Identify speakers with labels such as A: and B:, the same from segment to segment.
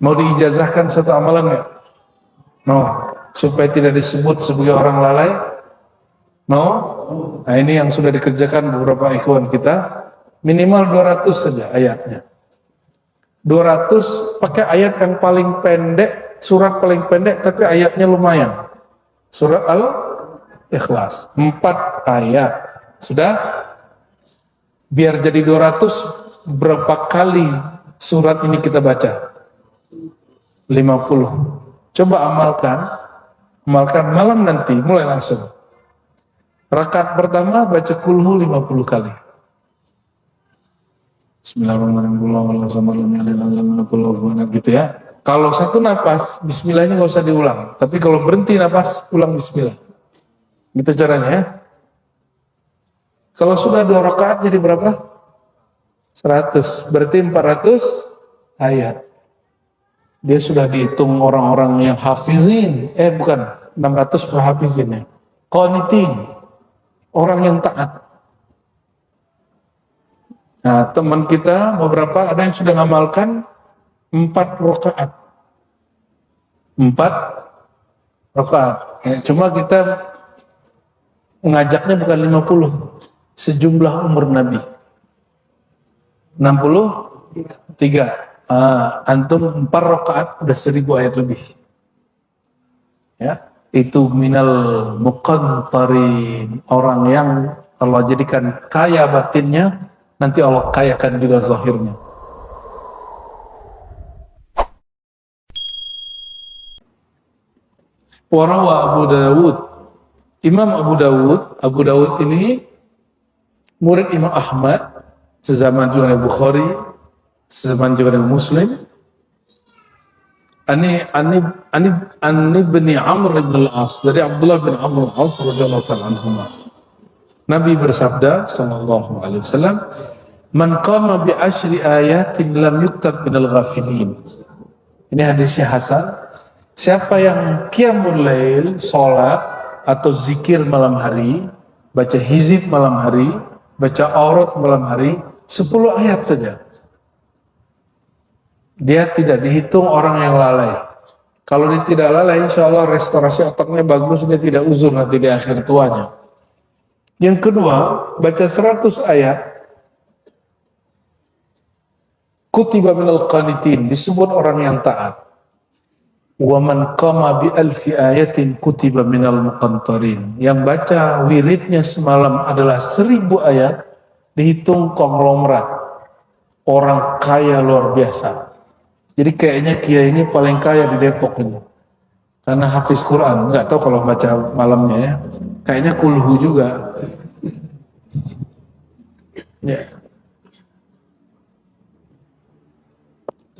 A: Mau diijazahkan satu amalan nggak? Mau. Supaya tidak disebut sebagai orang lalai? Mau? Nah ini yang sudah dikerjakan beberapa ikhwan kita. Minimal 200 saja ayatnya. 200 pakai ayat yang paling pendek, surat paling pendek, tapi ayatnya lumayan. Surat Al-Ikhlas. 4 ayat. Sudah? Biar jadi 200, berapa kali surat ini kita baca? 50. Coba amalkan malam nanti, mulai langsung. Rakaat pertama baca kulhu 50 kali. Bismillahirrahmanirrahim. Gitu ya. Kalau satu napas, bismillahnya nggak usah diulang. Tapi kalau berhenti napas, ulang bismillah. Gitu caranya ya. Kalau sudah 2 rakaat jadi berapa? 100. Berarti 400 ayat. Dia sudah dihitung orang-orang yang hafizin. Bukan, 600 hafizin ya. Qanitin. Orang yang taat. Nah, teman kita beberapa ada yang sudah ngamalkan 4 rakaat. 4 rakaat. Cuma kita mengajaknya bukan 50. Sejumlah umur Nabi. 63. Antum 4 rakaat udah 1000 ayat lebih. Ya, itu minal muqantarin, orang yang Allah jadikan kaya batinnya, nanti Allah kayakan juga zahirnya. Warawa Abu Dawud. Imam Abu Dawud ini murid Imam Ahmad, sezaman juga dengan Bukhari, sezaman juga dengan Muslim. Ani bin Amr bin Al-As, dari Abdullah bin Amr bin Al-As radhiyallahu ta'ala anhuma. Nabi bersabda sallallahu alaihi wasallam, "Man qama bi asyri ayatin lam yuktab minal ghafilin." Ini hadisnya hasan. Siapa yang qiyamul lail, salat atau zikir malam hari, baca hizib malam hari, baca aurat malam hari, 10 ayat saja, dia tidak dihitung orang yang lalai. Kalau dia tidak lalai, insya Allah restorasi otaknya bagus, dia tidak uzur nanti di akhir tuanya. Yang kedua, baca 100 ayat, kutiba minal qanitin, disebut orang yang taat. Wa man qama bi alfi ayatin kutiba minal muqantarin. Yang baca wiridnya semalam adalah 1000 ayat, dihitung konglomerat, orang kaya luar biasa. Jadi kayaknya kiai ini paling kaya di Depok ini, karena hafiz Quran. Nggak tahu kalau baca malamnya ya, kayaknya kulhu juga. Ya.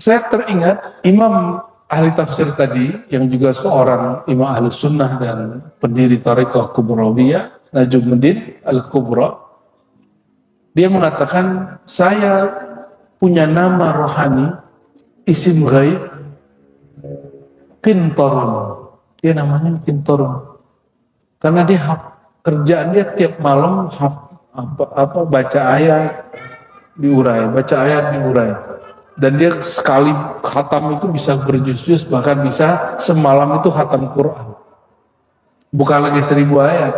A: Saya teringat Imam ahli tafsir tadi, yang juga seorang imam ahli sunnah dan pendiri Thariqah Kubrawiyah, Najmuddin Al-Kubra. Dia mengatakan, saya punya nama rohani, isim ghaib, Qintarun. Dia namanya Qintarun. Karena dia kerjaan dia tiap malam baca ayat diurai, baca ayat diurai. Dan dia sekali khatam itu bisa berjuz-juz, bahkan bisa semalam itu khatam Quran. Bukan lagi 1000 ayat.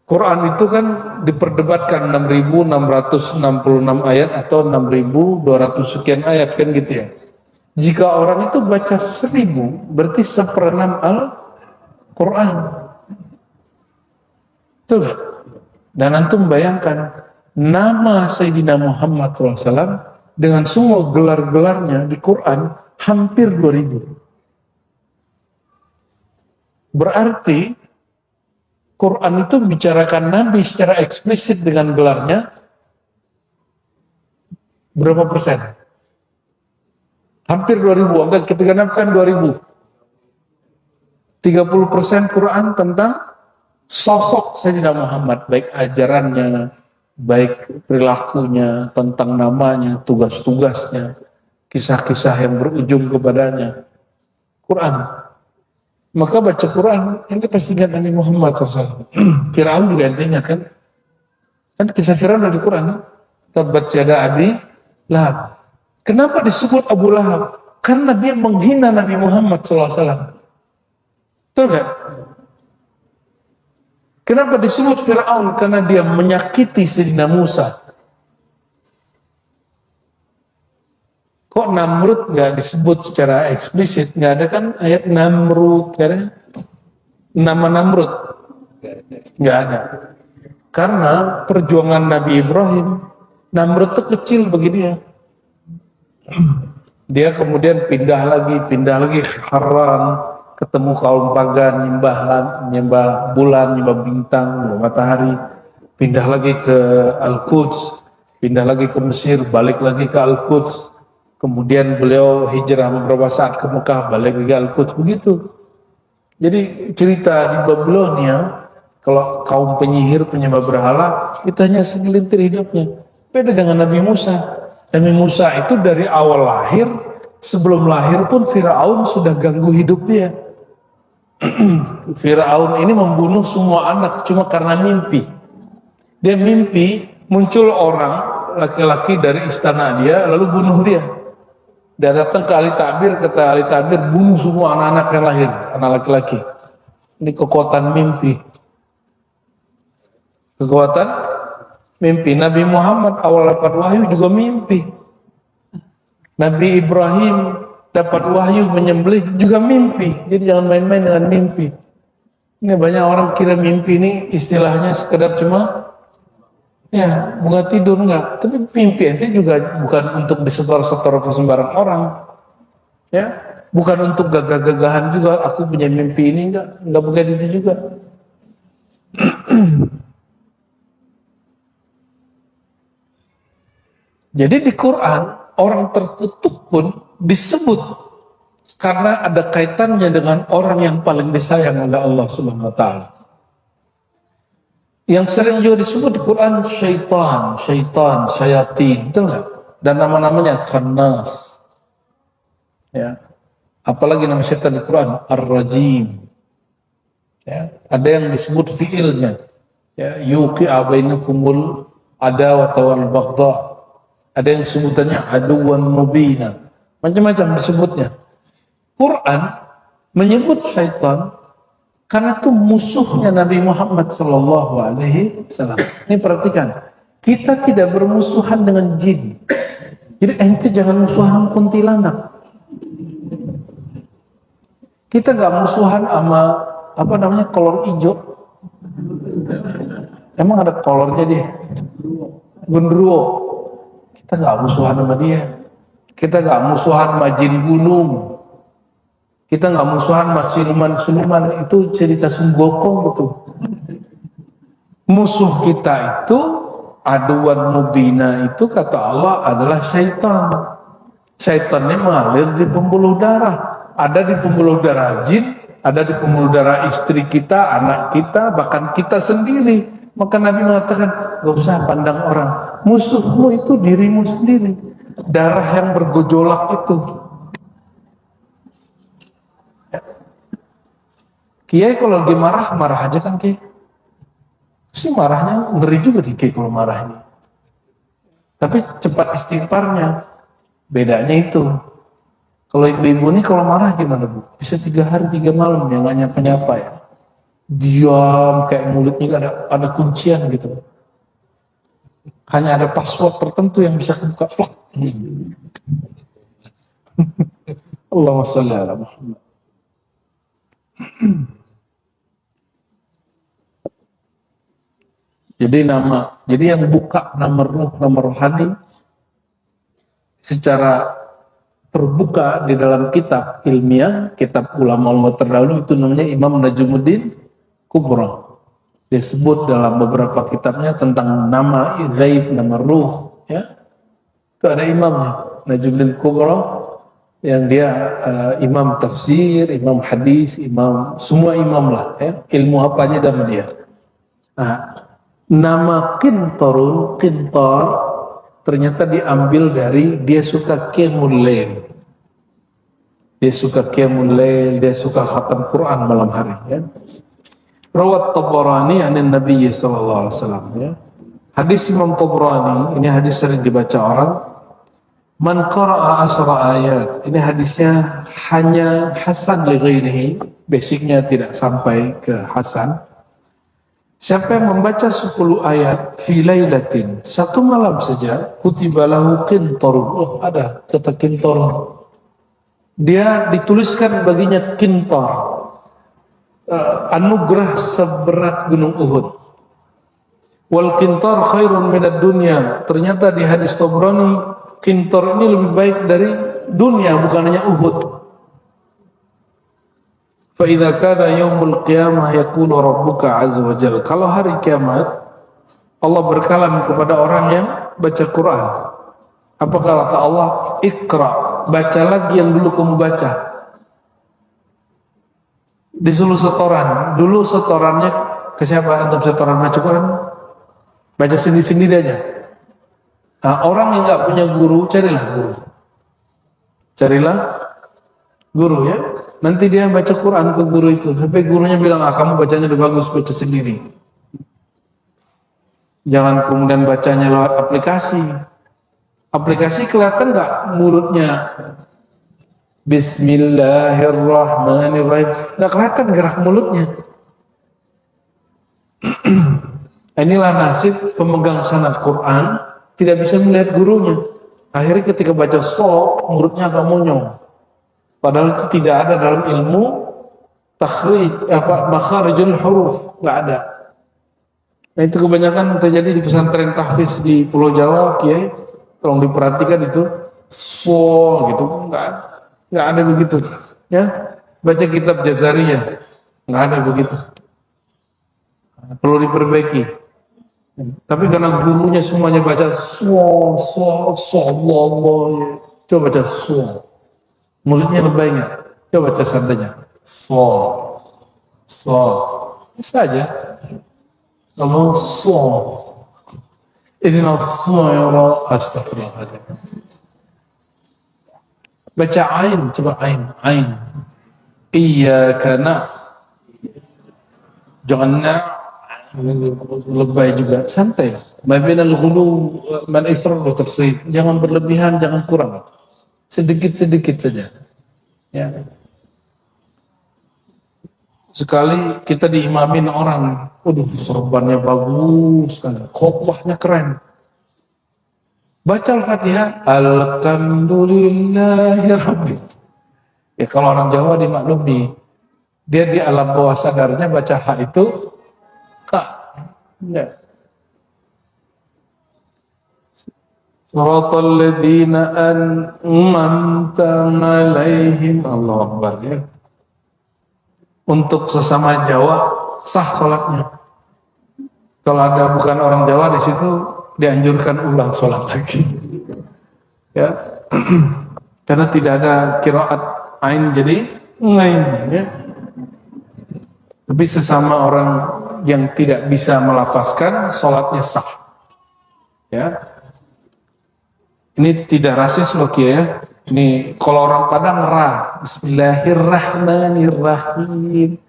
A: Quran itu kan diperdebatkan 6.666 ayat atau 6.200 sekian ayat kan gitu ya. Jika orang itu baca 1000, berarti 1/6 Al-Quran. Betul gak? Dan antum bayangkan, nama Sayyidina Muhammad SAW dengan semua gelar-gelarnya di Quran hampir 2000. Berarti Quran itu bicarakan Nabi secara eksplisit dengan gelarnya berapa persen? Hampir 2000, enggak kita genapkan 2000. 30% Quran tentang sosok Sayyidina Muhammad, baik ajarannya, baik perilakunya, tentang namanya, tugas-tugasnya, kisah-kisah yang berujung kepadanya. Quran. Maka baca Quran, ente pasti ingat Nabi Muhammad SAW. Fir'aun juga ente ingat kan? Kan kisah Fir'aun dari Quran kan? Tabbat yada Abi Lahab. Kenapa disebut Abu Lahab? Karena dia menghina Nabi Muhammad SAW. Betul gak? Kenapa disebut Fir'aun? Karena dia menyakiti Sayyidina Musa. Kok Namrud gak disebut secara eksplisit? Gak ada kan ayat Namrud? Gak ada? Nama Namrud? Gak ada. Karena perjuangan Nabi Ibrahim, Namrud itu kecil bagi dia. Dia kemudian pindah lagi Haran, ketemu kaum pagan, nyembah bulan, nyembah bintang, nyembah matahari, pindah lagi ke Al-Quds, pindah lagi ke Mesir, balik lagi ke Al-Quds, kemudian beliau hijrah beberapa saat ke Mekah, balik lagi ke Al-Quds, begitu. Jadi cerita di Babilonia, kalau kaum penyihir, penyembah berhala, itu hanya segelintir hidupnya. Beda dengan Nabi Musa. Nabi Musa itu dari awal lahir, sebelum lahir pun Firaun sudah ganggu hidup dia. Firaun ini membunuh semua anak cuma karena mimpi. Dia mimpi muncul orang laki-laki dari istana dia lalu bunuh dia. Dia datang ke ahli takbir, kata ahli takbir, bunuh semua anak-anak yang lahir, anak laki-laki. Ini kekuatan mimpi. Kekuatan mimpi. Nabi Muhammad awal dapat wahyu juga mimpi. Nabi Ibrahim dapat wahyu menyembelih juga mimpi. Jadi jangan main-main dengan mimpi. Ini banyak orang kira mimpi ini istilahnya sekedar cuma ya bukan tidur enggak. Tapi mimpi itu juga bukan untuk disetor-setor ke sembarang orang. Ya, bukan untuk gagah-gagahan juga. Aku punya mimpi ini enggak bukan itu juga. Jadi di Quran orang terkutuk pun disebut karena ada kaitannya dengan orang yang paling disayang oleh Allah Subhanahu wa taala. Yang sering juga disebut di Quran syaitan, syayatin, betul nggak? Dan nama-namanya khannas. Ya. Apalagi nama syaitan di Quran ar-rajim. Ya, ada yang disebut fiilnya. Ya, yuqi'a bainakumul adawata wal baghdha. Ada yang sebutannya aduwan mubina. Macam-macam disebutnya. Quran menyebut syaitan karena itu musuhnya Nabi Muhammad SAW. Ini perhatikan, kita tidak bermusuhan dengan jin. Jadi ente jangan musuhan kuntilanak. Kita nggak musuhan sama apa namanya kolor hijau. Emang ada kolornya dia? Genderuwo. Kita nggak musuhan sama dia. Kita nggak musuhan sama jin gunung. Kita nggak musuhan sama siluman-siluman. Itu cerita Sunggokong gitu. Musuh kita itu aduan mubina itu kata Allah adalah syaitan. Syaitannya mengalir di pembuluh darah. Ada di pembuluh darah jin, ada di pembuluh darah istri kita, anak kita, bahkan kita sendiri. Maka Nabi mengatakan, gak usah pandang orang. Musuhmu itu dirimu sendiri. Darah yang bergejolak itu. Kiai kalau lagi marah, marah aja kan Kiai. Si marahnya ngeri juga di Kiai kalau marah ini. Tapi cepat istighfarnya. Bedanya itu. Kalau ibu-ibu ini kalau marah gimana Bu? Bisa 3 hari 3 malam ya gak nyapa-nyapa ya. Diam kayak mulutnya ada kuncian gitu. Hanya ada password tertentu yang bisa kebuka. Allahumma sholli ala Muhammad. Jadi yang buka nama ruh, nama rohani secara terbuka di dalam kitab ilmiah, kitab ulama-ulama terdahulu itu namanya Imam Najmuddin Kubra. Disebut dalam beberapa kitabnya tentang nama ghaib, nama ruh, ya. Itu ada imamnya, Najmuddin Kubra, yang dia imam tafsir, imam hadis, imam, semua imam lah, ya. Ilmu apa aja dalam dia. Nah, nama Qintar ternyata diambil dari dia suka qiyamul lail. Dia suka qiyamul lail, dia suka khatam Quran malam hari, ya. Rawat Tabarani anin Nabi sallallahu alaihi wasallam, ya. Hadis Imam Tabarani, ini hadis sering dibaca orang. Man qara'a asra ayat. Ini hadisnya hanya hasan li ghairihi, basicnya tidak sampai ke hasan. Siapa yang membaca 10 ayat fi lailatin, satu malam saja, kutiba lahu qintarun. Oh, ada kata qintarun. Dia dituliskan baginya qintar, anugerah seberat gunung Uhud. Wal qintar khairun minad dunya. Ternyata di hadis Tabrani, qintar ini lebih baik dari dunia, bukan hanya Uhud. Fa idza kana yaumul qiyamah yaqulu rabbuka azza wa jalla. Kalau hari kiamat Allah berkalam kepada orang yang baca Quran. Apa kata Allah? Iqra, baca lagi yang dulu kamu baca. Disuruh setoran. Dulu setorannya ke siapa? Antum setoran baca Quran? Baca sendiri-sendiri aja. Nah, orang yang nggak punya guru, carilah guru. Carilah guru ya. Nanti dia baca Quran ke guru itu. Sampai gurunya bilang, kamu bacanya udah bagus, baca sendiri. Jangan kemudian bacanya lewat aplikasi. Aplikasi kelihatan nggak mulutnya? Bismillahirrahmanirrahim. Nggak kelihatan gerak mulutnya. Inilah nasib pemegang sanad Quran, tidak bisa melihat gurunya. Akhirnya ketika baca mulutnya agak monyong. Padahal itu tidak ada dalam ilmu takhrij makharijul huruf, nggak ada. Nah, itu kebanyakan terjadi di pesantren tahfiz di Pulau Jawa, Kiai. Tolong diperhatikan itu gitu, nggak ada begitu. Ya, baca kitab Jazariyah, nggak ada begitu. Perlu diperbaiki. Tapi karena gurunya semuanya baca coba baca mulutnya lebay nggak? Coba baca santainya. Bisa aja. Kalau Ihdina as-sirata astagfirullahaladzim. Baca ain, coba ain. Iyyaka jangan lebay juga, santai lah. Mabinal ghulu man ifrad wa tafrid. Jangan berlebihan, jangan kurang. Sedikit-sedikit saja. Ya. Sekali kita diimamin orang, sorbannya bagus kan, khotbahnya keren. Baca Al-Fatihah, Alhamdulillahirabbil. Ya kalau orang Jawa dimaklumi, dia di alam bawah sadarnya baca ha itu ka. Ya. Suratal ladzina an'amta 'alaihim. Allahu Akbar ya. Untuk sesama Jawa sah sholatnya. Kalau ada bukan orang Jawa di situ dianjurkan ulang sholat lagi. Ya. Karena tidak ada qiraat ain jadi ngain ya. Tapi sesama orang yang tidak bisa melafazkan sholatnya sah. Ya. Ini tidak rasis loh ya. Ini kalau orang Padang ra, Bismillahirrahmanirrahim.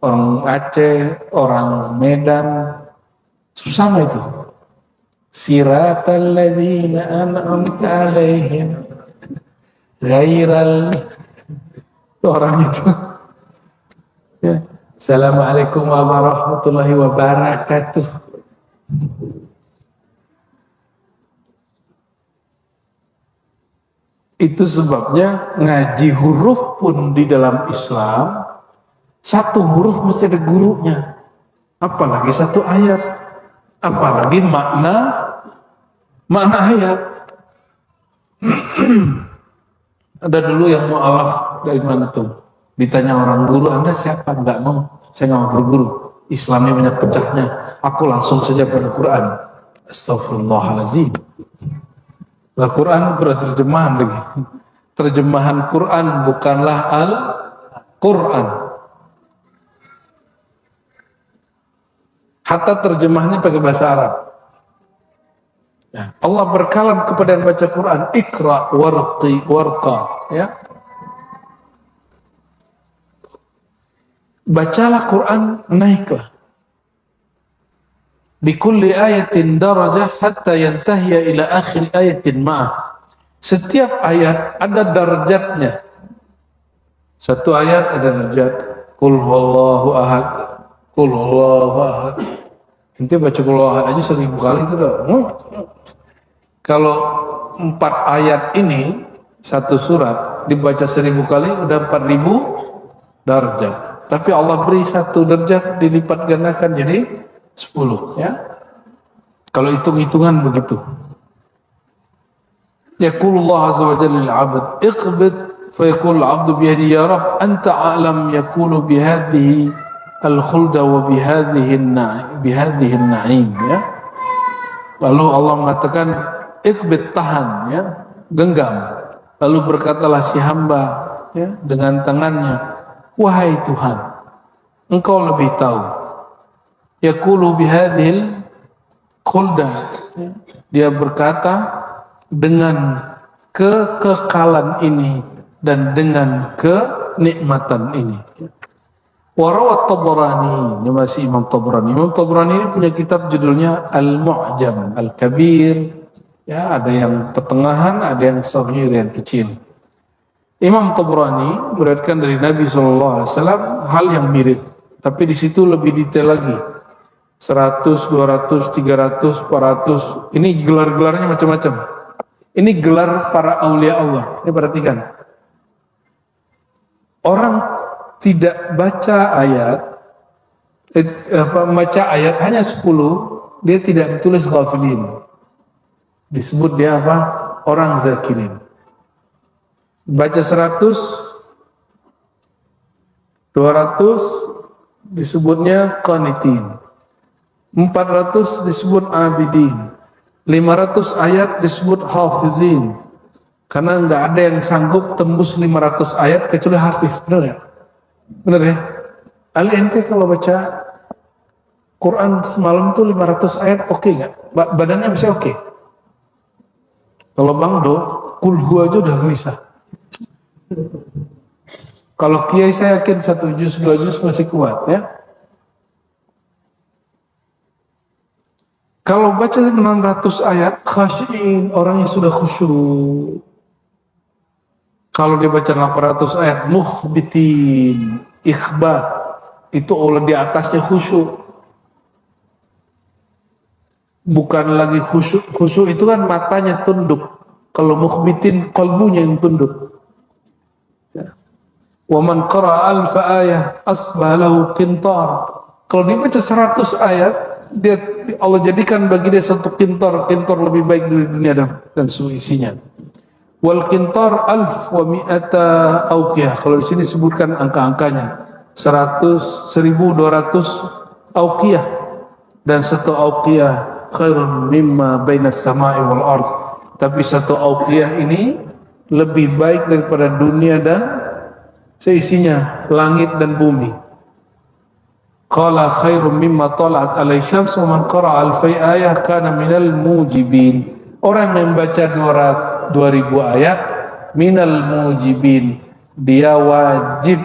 A: Orang Aceh, orang Medan, sama itu. Siratal ladzina an'amta 'alaihim ghairal, orang itu. Ya. Assalamualaikum warahmatullahi wabarakatuh. Itu sebabnya ngaji huruf pun di dalam Islam, satu huruf mesti ada gurunya. Apalagi satu ayat. Apalagi makna ayat. Ada dulu yang mu'alaf dari mana tuh? Ditanya orang, guru Anda siapa? Enggak mau, saya nggak mau berguru. Islamnya banyak pecahnya. Aku langsung saja pada Quran. Astagfirullahaladzim. Al-Quran berarti terjemahan lagi. Terjemahan Quran bukanlah Al-Quran. Hatta terjemahannya pakai bahasa Arab. Ya. Allah berkalam kepada yang baca Quran, Iqra warqa. Ya. Bacalah Quran, naiklah. Bikulli ayatin darajah hatta yantahiya ila akhir ayatin ma'ah. Setiap ayat ada derajatnya. Satu ayat ada derajat Qul huwallahu ahad, Qul huwallahu ahad. Nanti baca Qul huwallahu ahad aja 1000 kali itu dah. Kalau 4 ayat ini satu surat dibaca 1000 kali udah 4000 derajat. Tapi Allah beri satu derajat dilipat gandakan jadi 10 ya. Kalau hitung-hitungan begitu. Yaqulullah azza wa jalla lil 'abd iqbid fa yaqul 'abdu bi yadi ya rab anta a'lam yaqulu bi hadhihi al khulda wa bi hadhihi an-na'im ya. Lalu Allah mengatakan iqbid, tahan ya, genggam. Lalu berkatalah si hamba ya dengan tangannya, wahai Tuhan, Engkau lebih tahu. Yaqulu bi hadhil khulda, dia berkata dengan kekekalan ini dan dengan kenikmatan ini. Warawat Tabrani, ini masih Imam Tabrani. Imam Tabrani ini punya kitab judulnya Al-Mu'jam Al-Kabir. Ya, ada yang pertengahan, ada yang saghir, yang kecil. Imam Tabrani meriwayatkan dari Nabi SAW hal yang mirip, tapi di situ lebih detail lagi. 100, 200, 300, 400. Ini gelar-gelarnya macam-macam. Ini gelar para aulia Allah. Ini perhatikan. Orang tidak baca ayat, baca ayat hanya 10, dia tidak ditulis ghafilin. Disebut dia apa? Orang zakirin. Baca 100, 200 disebutnya qanitin. 400 disebut abidin. 500 ayat disebut hafizin. Karena nggak ada yang sanggup tembus 500 ayat kecuali hafiz. Benar ya? Benar ya? Ali ente kalau baca Quran semalam tuh 500 ayat oke nggak? Badannya bisa oke? Kalau Bang Do, kulhu aja udah gelisah. Kalau kiai saya yakin 1 juz 2 juz masih kuat ya. Kalau baca 600 ayat khasyin, orangnya sudah khusyuk. Kalau dia baca 800 ayat mukhbitin, ikhbat, itu Allah di atasnya khusyuk. Bukan lagi khusyuk. Khusyuk itu kan matanya tunduk. Kalau mukhbitin qalbunya yang tunduk. Wa man qara'a alfa ayah asbah lahu qintar. Kalau dia baca 100 ayat, dia Allah jadikan bagi dia satu qintar lebih baik dari dunia dan seisinya. Wal qintar 1000 wa 100 auqiyah. Kalau di sini sebutkan angka-angkanya. 100, 1200 auqiyah, dan satu auqiyah khairun mimma bainas sama'i wal ard. Tapi satu auqiyah ini lebih baik daripada dunia dan seisinya, langit dan bumi. Qala khairum mimma tala'at alai syams wa man qara'a alfai ayah kana minal mujibin. Orang yang baca 2000 ayat minal mujibin, dia wajib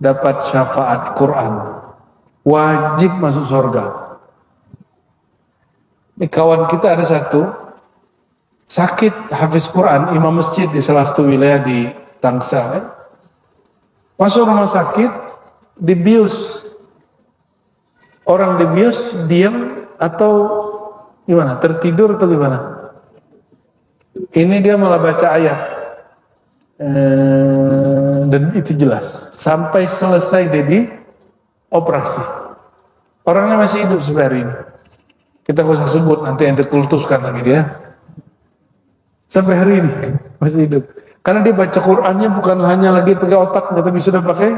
A: dapat syafaat Quran, wajib masuk surga. Ini kawan kita ada satu sakit hafiz Quran, imam masjid di salah satu wilayah di Tangsel. Masuk rumah sakit, dibius. Orang dibius diam atau gimana? Tertidur atau gimana? Ini dia malah baca ayat. Dan itu jelas. Sampai selesai dia di operasi. Orangnya masih hidup sampai hari ini. Kita gak usah sebut, nanti ente kultuskan lagi dia. Sampai hari ini masih hidup. Karena dia baca Qur'annya bukan hanya lagi pakai otaknya, tapi sudah pakai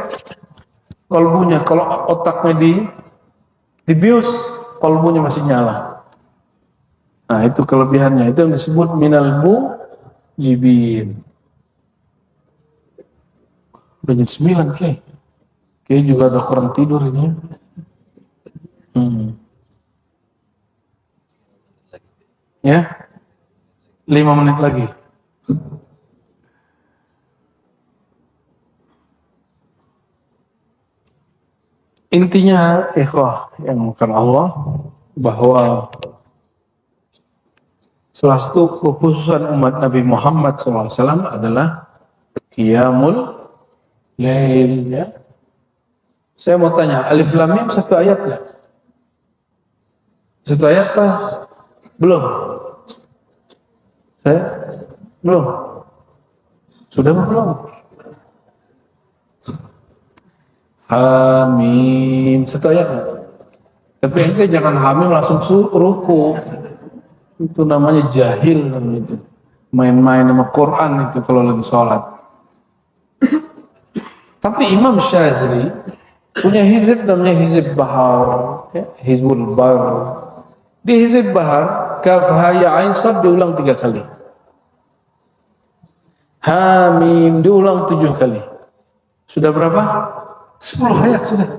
A: kolbunya. Kalau otaknya dibius, kolbunya masih nyala. Nah itu kelebihannya, itu yang disebut minal mujibin. Udah jam 9 kayak juga ada kurang tidur ini. Ya 5 menit lagi. Intinya ikhwah yang bukan Allah, bahwa Salah satu kekhususan umat Nabi Muhammad SAW adalah Qiyamul Lail, ya. Saya mau tanya, Alif Lam Mim satu ayat nggak? Satu ayat lah? Belum? Saya? Belum? Sudah belum? Hamim satu ayat nggak? Tapi ente jangan hamim langsung ruku. Itu namanya jahil namanya itu. Main-main sama Quran itu kalau lagi sholat. Tapi Imam Syazili punya hizib namanya Hizib Bahar, ya, Hizbul Bar. Di Hizib Bahar, Kaf Ha Ya Ain Shad diulang 3 kali. Hamim diulang 7 kali. Sudah berapa? 10 ayat sudah.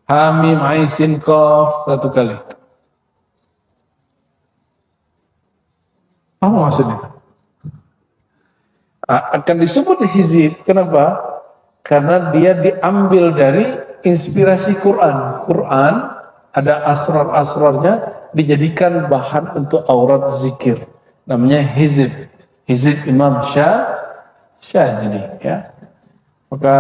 A: Hamim Ain Sin Qaf 1 kali. Apa maksudnya itu? Akan disebut hizib. Kenapa? Karena dia diambil dari inspirasi Quran. Quran ada asrar-asrarnya dijadikan bahan untuk aurat zikir. Namanya hizib. Hizib Imam Syazili, ya. Maka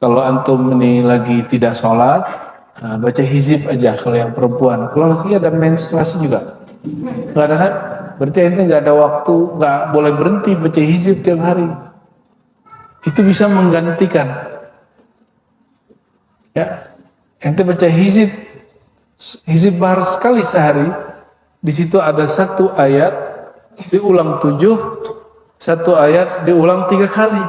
A: kalau antum ini lagi tidak sholat, baca hizib aja kalau yang perempuan. Kalau laki ada menstruasi juga. Nggak ada kan? Berarti ente nggak ada waktu, nggak boleh berhenti baca hizib tiap hari. Itu bisa menggantikan. Ya, ente baca hizib Bahar sekali sehari. Di situ ada 1 ayat diulang 7, 1 ayat diulang 3 kali.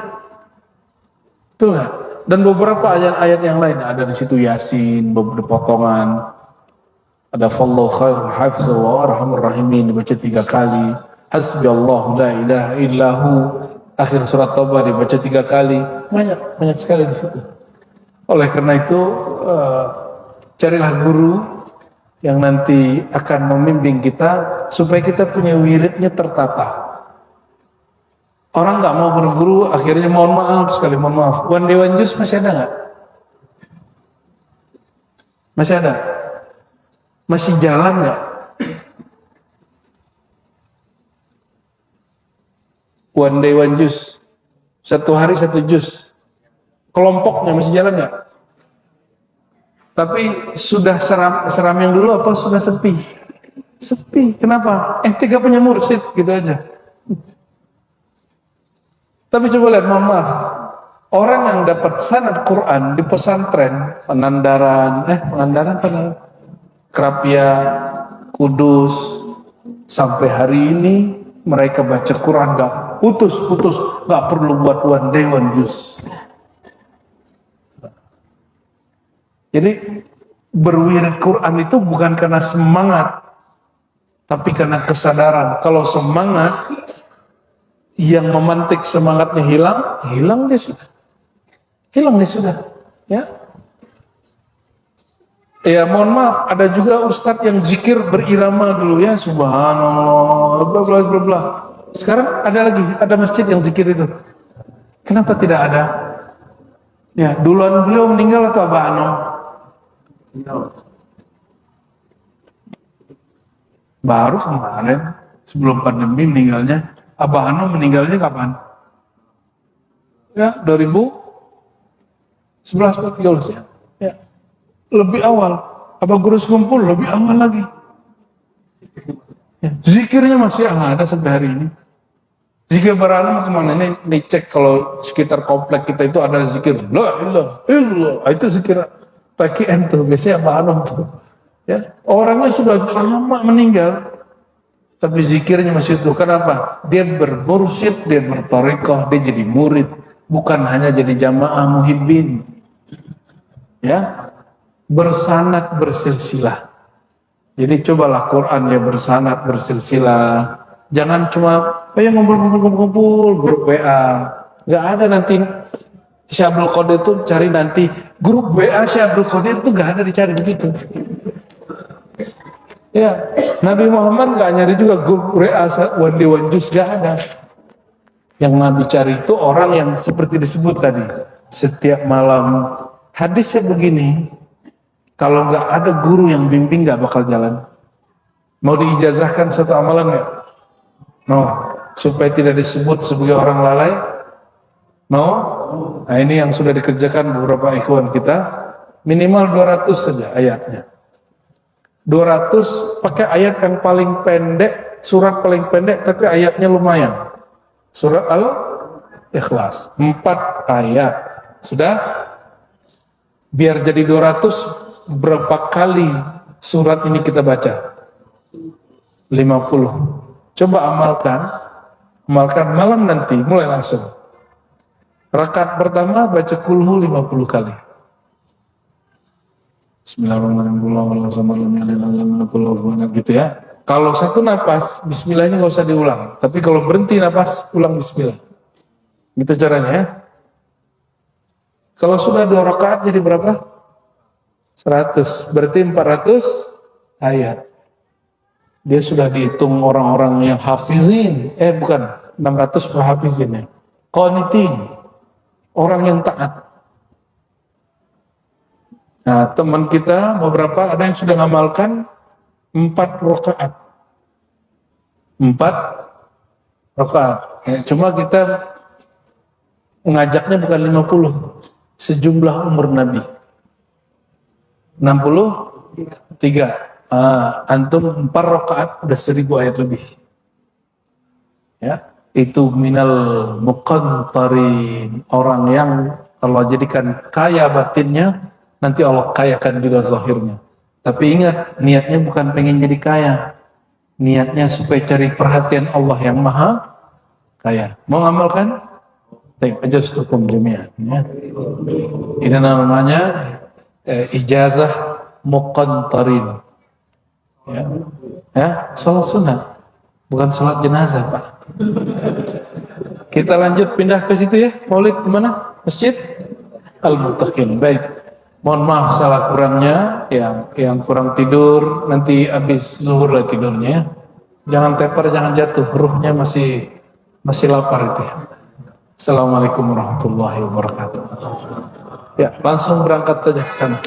A: Betul nggak? Dan beberapa ayat-ayat yang lain ada di situ Yasin, beberapa potongan. Ada Fallahu khairul hafizah wa arhamur rahimin dibaca 3 kali. Hasbiyallahu la ilaha illahu akhir surat Taubah dibaca 3 kali. Banyak sekali di situ. Oleh karena itu carilah guru yang nanti akan membimbing kita supaya kita punya wiridnya tertata. Orang nggak mau berguru, akhirnya mohon maaf. One Day One Juice masih ada nggak? Masih ada? Masih jalan nggak? One Day One Juice, 1 hari 1 jus. Kelompoknya masih jalan nggak? Tapi sudah seram yang dulu apa sudah sepi? Sepi. Kenapa? Ente gak punya mursyid, gitu aja. Tapi coba lihat, mohon maaf, orang yang dapat sanad Quran di pesantren, Pangandaran, Krapia, Kudus, sampai hari ini mereka baca Quran gak putus, gak perlu buat one day one juice. Jadi berwirid Quran itu bukan karena semangat, tapi karena kesadaran. Kalau semangat yang memantik semangatnya hilang dia sudah, ya. Ya mohon maaf, ada juga ustadz yang zikir berirama dulu, ya, subhanallah, bla bla bla. Sekarang ada masjid yang zikir itu. Kenapa tidak ada? Ya, duluan beliau meninggal atau Abah Anom? Baru kemarin sebelum pandemi meninggalnya. Abah Anom meninggalnya kapan? Ya, 2011 atau 13 ya. Ya. Lebih awal. Abah Guru Sekumpul lebih awal lagi. Ya. Zikirnya masih ada sampai hari ini. Zikir Baranam kemana? Ini cek kalau sekitar komplek kita itu ada zikir la ilaha illallah. Itu zikir PKN tuh, biasanya Abah Anom tuh. Ya. Orangnya sudah lama meninggal. Tapi zikirnya masih itu. Kenapa? Dia bermursyid, dia bertarekah, dia jadi murid. Bukan hanya jadi jamaah muhibbin. Ya, bersanad bersilsilah. Jadi cobalah Quran ya bersanad bersilsilah. Jangan cuma ngumpul grup WA. Gak ada nanti Syekh Abdul Qadir itu cari nanti grup WA Syekh Abdul Qadir itu gak ada dicari begitu. Ya, Nabi Muhammad gak nyari juga grup WA one day one juice, gak ada. Yang Nabi cari itu orang yang seperti disebut tadi, setiap malam. Hadisnya begini, kalau gak ada guru yang bimbing gak bakal jalan. Mau diijazahkan satu amalan nggak? Mau? Supaya tidak disebut sebagai orang lalai? Mau? Nah ini yang sudah dikerjakan beberapa ikhwan kita. Minimal 200 saja ayatnya. 200 pakai ayat yang paling pendek, surat paling pendek, tapi ayatnya lumayan. Surat Al-Ikhlas, 4 ayat. Sudah? Biar jadi 200, berapa kali surat ini kita baca? 50. Coba amalkan malam nanti, mulai langsung. Rakaat pertama baca kulhu 50 kali. Bismillahirrahmanirrahim. Gitu ya. Kalau satu napas, bismillahnya nggak usah diulang. Tapi kalau berhenti napas, ulang bismillah. Gitu caranya ya. Kalau sudah 2 rakaat jadi berapa? 100. Berarti 400 ayat. Dia sudah dihitung orang-orang yang hafizin. Bukan, 600 hafizin ya. Qanitin. Orang yang taat. Nah, teman kita beberapa ada yang sudah ngamalkan 4 rakaat. 4 rakaat. Cuma kita mengajaknya bukan 50. Sejumlah umur Nabi. 63. Antum 4 rakaat udah 1000 ayat lebih. Ya, itu minal muqantarin, orang yang Allah jadikan kaya batinnya, nanti Allah kayakan juga zahirnya. Tapi ingat, niatnya bukan pengen jadi kaya. Niatnya supaya cari perhatian Allah yang maha kaya. Mau ngamalkan? Baik, aja setukum jami'an. Ya. Ini namanya ijazah muqantarin. Ya, salat sunat, bukan salat jenazah, Pak. Kita lanjut pindah ke situ ya. Maulid di mana? Masjid Al-Muttaqin. Baik. Mohon maaf salah kurangnya, yang kurang tidur nanti habis zuhur lah tidurnya ya. Jangan tepar, jangan jatuh, ruhnya masih lapar itu ya. Assalamualaikum warahmatullahi wabarakatuh. Ya, langsung berangkat saja ke sana.